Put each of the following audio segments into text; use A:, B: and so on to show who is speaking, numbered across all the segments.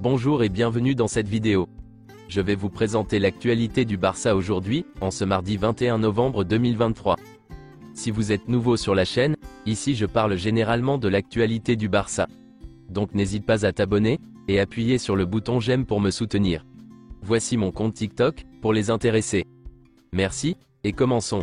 A: Bonjour et bienvenue dans cette vidéo. Je vais vous présenter l'actualité du Barça aujourd'hui, en ce mardi 21 novembre 2023. Si vous êtes nouveau sur la chaîne, ici je parle généralement de l'actualité du Barça. Donc n'hésite pas à t'abonner, et appuyer sur le bouton j'aime pour me soutenir. Voici mon compte TikTok, pour les intéressés. Merci, et commençons.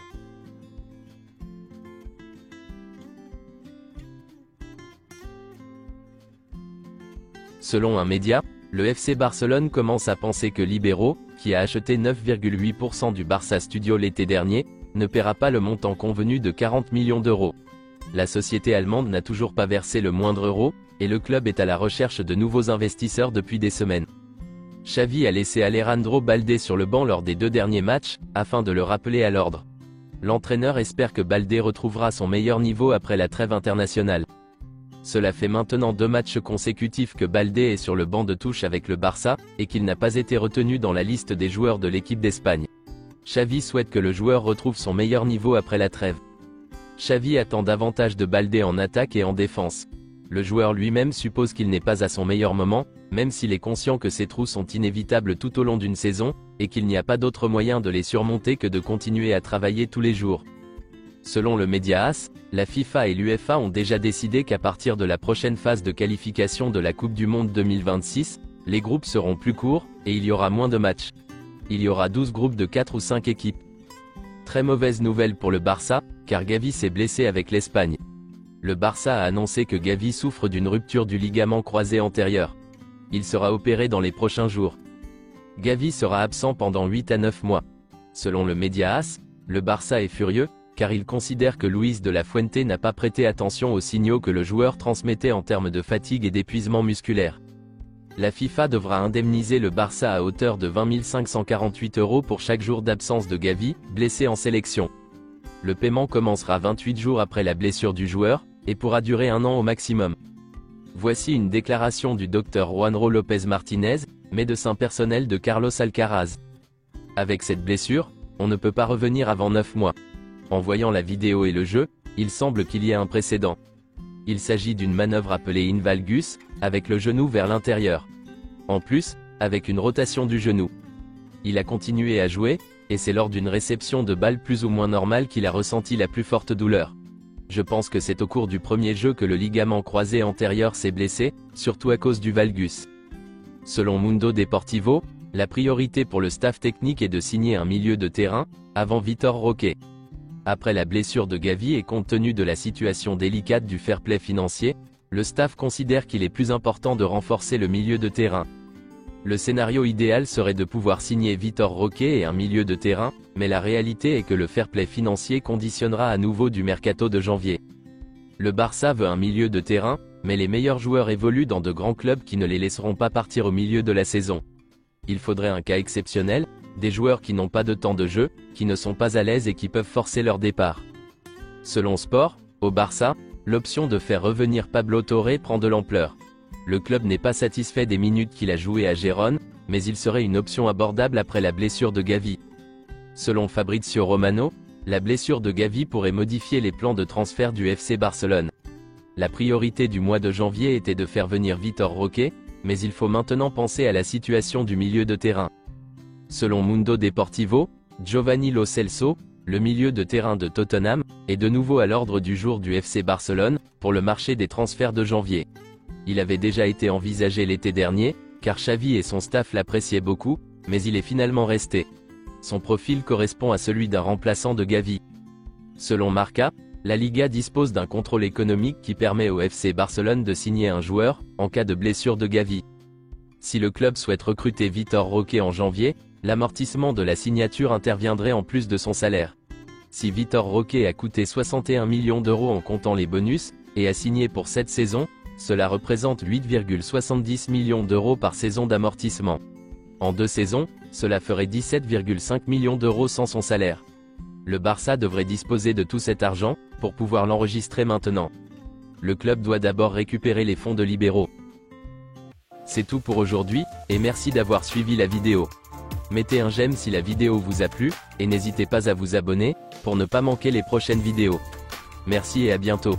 A: Selon un média, le FC Barcelone commence à penser que Libero, qui a acheté 9,8% du Barça Studio l'été dernier, ne paiera pas le montant convenu de 40 millions d'euros. La société allemande n'a toujours pas versé le moindre euro, et le club est à la recherche de nouveaux investisseurs depuis des semaines. Xavi a laissé Alejandro Balde sur le banc lors des 2 derniers matchs, afin de le rappeler à l'ordre. L'entraîneur espère que Balde retrouvera son meilleur niveau après la trêve internationale. Cela fait maintenant 2 matchs consécutifs que Balde est sur le banc de touche avec le Barça, et qu'il n'a pas été retenu dans la liste des joueurs de l'équipe d'Espagne. Xavi souhaite que le joueur retrouve son meilleur niveau après la trêve. Xavi attend davantage de Balde en attaque et en défense. Le joueur lui-même suppose qu'il n'est pas à son meilleur moment, même s'il est conscient que ces trous sont inévitables tout au long d'une saison, et qu'il n'y a pas d'autre moyen de les surmonter que de continuer à travailler tous les jours. Selon le média AS, la FIFA et l'UEFA ont déjà décidé qu'à partir de la prochaine phase de qualification de la Coupe du Monde 2026, les groupes seront plus courts, et il y aura moins de matchs. Il y aura 12 groupes de 4 ou 5 équipes. Très mauvaise nouvelle pour le Barça, car Gavi s'est blessé avec l'Espagne. Le Barça a annoncé que Gavi souffre d'une rupture du ligament croisé antérieur. Il sera opéré dans les prochains jours. Gavi sera absent pendant 8 à 9 mois. Selon le média AS, le Barça est furieux, car il considère que Luis de la Fuente n'a pas prêté attention aux signaux que le joueur transmettait en termes de fatigue et d'épuisement musculaire. La FIFA devra indemniser le Barça à hauteur de 20 548 € pour chaque jour d'absence de Gavi, blessé en sélection. Le paiement commencera 28 jours après la blessure du joueur, et pourra durer 1 an au maximum. Voici une déclaration du Dr Juanro López Martínez, médecin personnel de Carlos Alcaraz. Avec cette blessure, on ne peut pas revenir avant 9 mois. En voyant la vidéo et le jeu, il semble qu'il y ait un précédent. Il s'agit d'une manœuvre appelée in valgus, avec le genou vers l'intérieur. En plus, avec une rotation du genou. Il a continué à jouer, et c'est lors d'une réception de balle plus ou moins normale qu'il a ressenti la plus forte douleur. Je pense que c'est au cours du premier jeu que le ligament croisé antérieur s'est blessé, surtout à cause du valgus. Selon Mundo Deportivo, la priorité pour le staff technique est de signer un milieu de terrain, avant Vitor Roque. Après la blessure de Gavi et compte tenu de la situation délicate du fair play financier, le staff considère qu'il est plus important de renforcer le milieu de terrain. Le scénario idéal serait de pouvoir signer Vitor Roque et un milieu de terrain, mais la réalité est que le fair play financier conditionnera à nouveau du mercato de janvier. Le Barça veut un milieu de terrain, mais les meilleurs joueurs évoluent dans de grands clubs qui ne les laisseront pas partir au milieu de la saison. Il faudrait un cas exceptionnel, des joueurs qui n'ont pas de temps de jeu, qui ne sont pas à l'aise et qui peuvent forcer leur départ. Selon Sport, au Barça, l'option de faire revenir Pablo Torre prend de l'ampleur. Le club n'est pas satisfait des minutes qu'il a jouées à Gérone, mais il serait une option abordable après la blessure de Gavi. Selon Fabrizio Romano, la blessure de Gavi pourrait modifier les plans de transfert du FC Barcelone. La priorité du mois de janvier était de faire venir Vitor Roque, mais il faut maintenant penser à la situation du milieu de terrain. Selon Mundo Deportivo, Giovanni Lo Celso, le milieu de terrain de Tottenham, est de nouveau à l'ordre du jour du FC Barcelone, pour le marché des transferts de janvier. Il avait déjà été envisagé l'été dernier, car Xavi et son staff l'appréciaient beaucoup, mais il est finalement resté. Son profil correspond à celui d'un remplaçant de Gavi. Selon Marca, la Liga dispose d'un contrôle économique qui permet au FC Barcelone de signer un joueur, en cas de blessure de Gavi. Si le club souhaite recruter Vitor Roque en janvier, l'amortissement de la signature interviendrait en plus de son salaire. Si Vitor Roque a coûté 61 millions d'euros en comptant les bonus, et a signé pour cette saison, cela représente 8,70 millions d'euros par saison d'amortissement. En 2 saisons, cela ferait 17,5 millions d'euros sans son salaire. Le Barça devrait disposer de tout cet argent, pour pouvoir l'enregistrer maintenant. Le club doit d'abord récupérer les fonds de Libero. C'est tout pour aujourd'hui, et merci d'avoir suivi la vidéo. Mettez un j'aime si la vidéo vous a plu, et n'hésitez pas à vous abonner, pour ne pas manquer les prochaines vidéos. Merci et à bientôt.